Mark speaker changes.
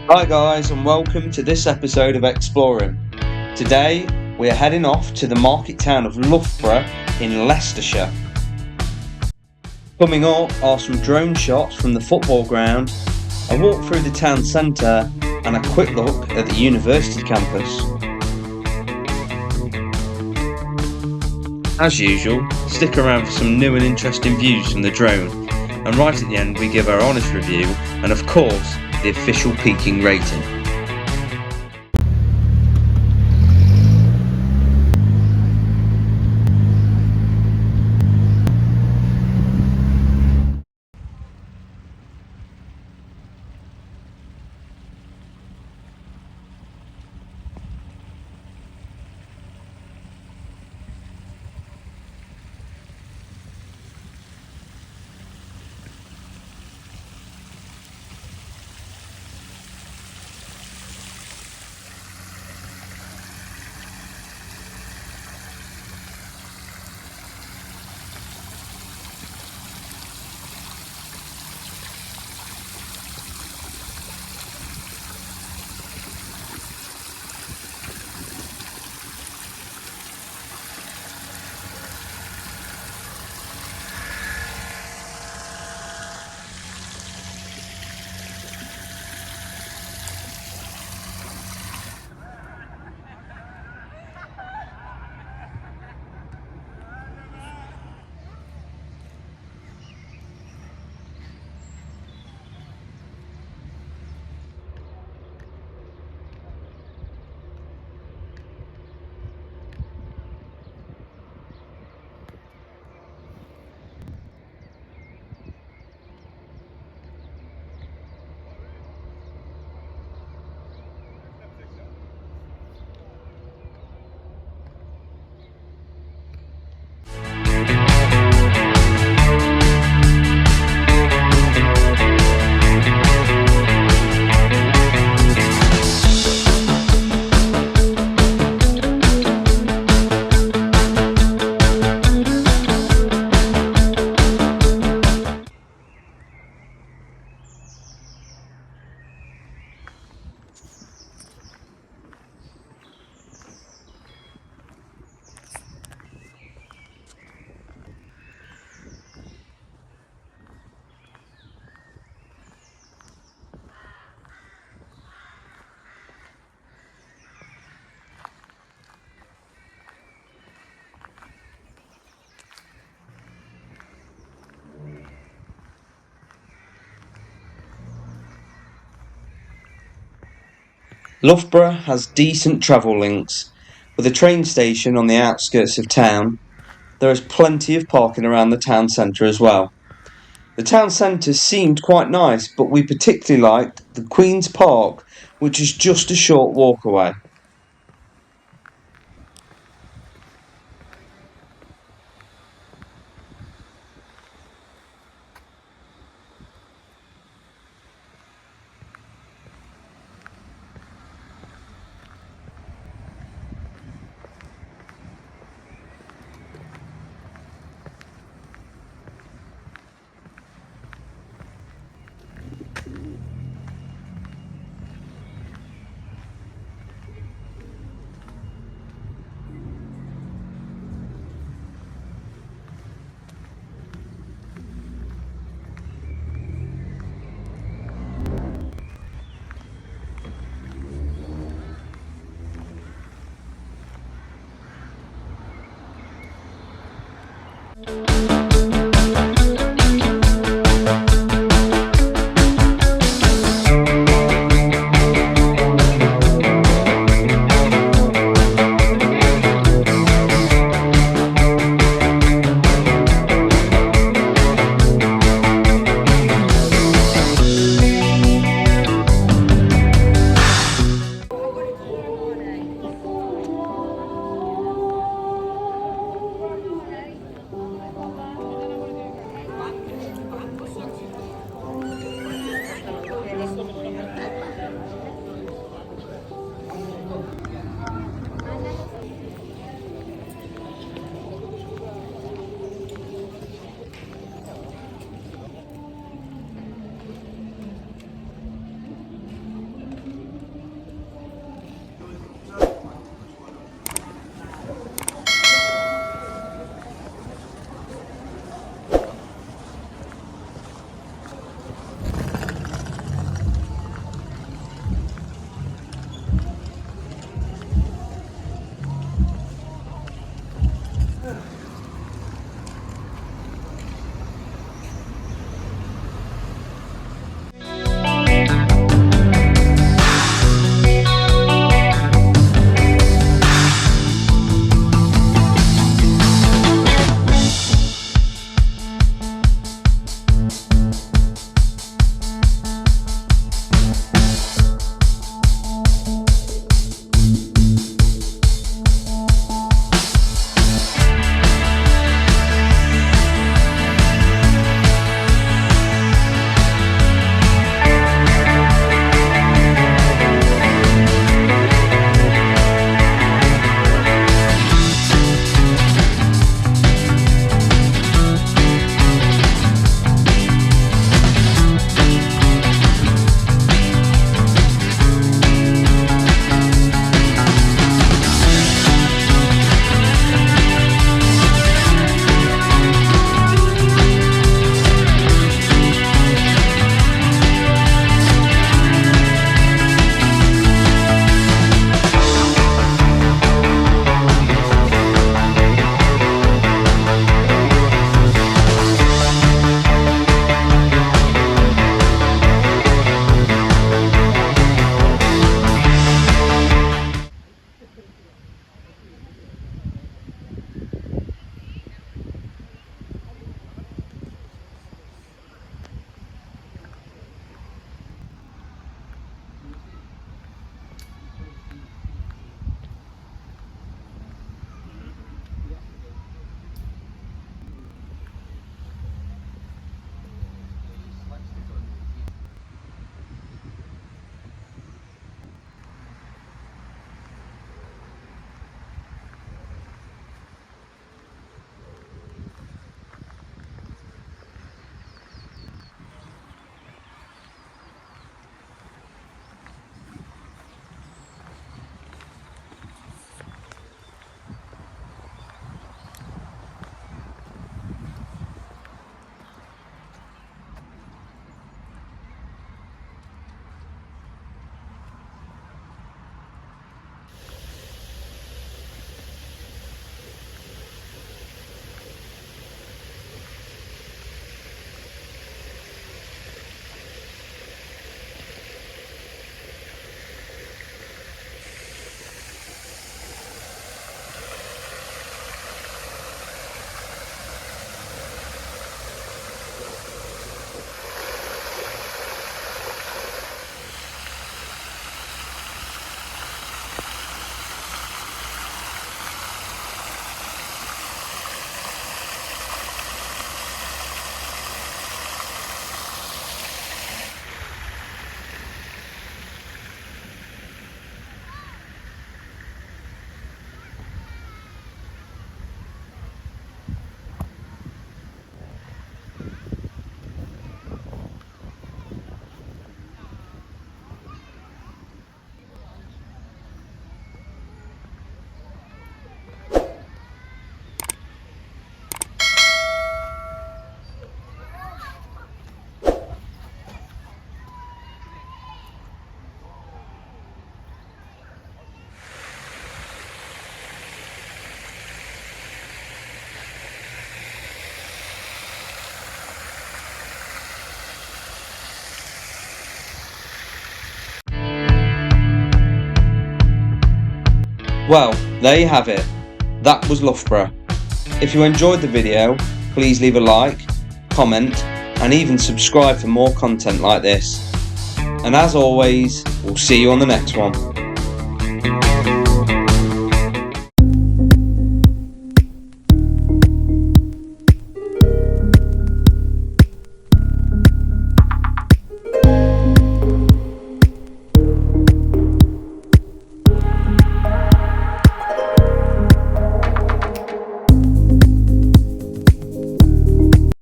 Speaker 1: Hi guys, and welcome to this episode of Exploring. Today we are heading off to the market town of Loughborough in Leicestershire. Coming up are some drone shots from the football ground, a walk through the town centre and a quick look at the university campus. As usual, stick around for some new and interesting views from the drone, and right at the end we give our honest review and of course the official peaking rating. Loughborough has decent travel links. With a train station on the outskirts of town, there is plenty of parking around the town centre as well. The town centre seemed quite nice, but we particularly liked the Queen's Park, which is just a short walk away. Well, there you have it. That was Loughborough. If you enjoyed the video, please leave a like, comment, and even subscribe for more content like this. And as always, we'll see you on the next one.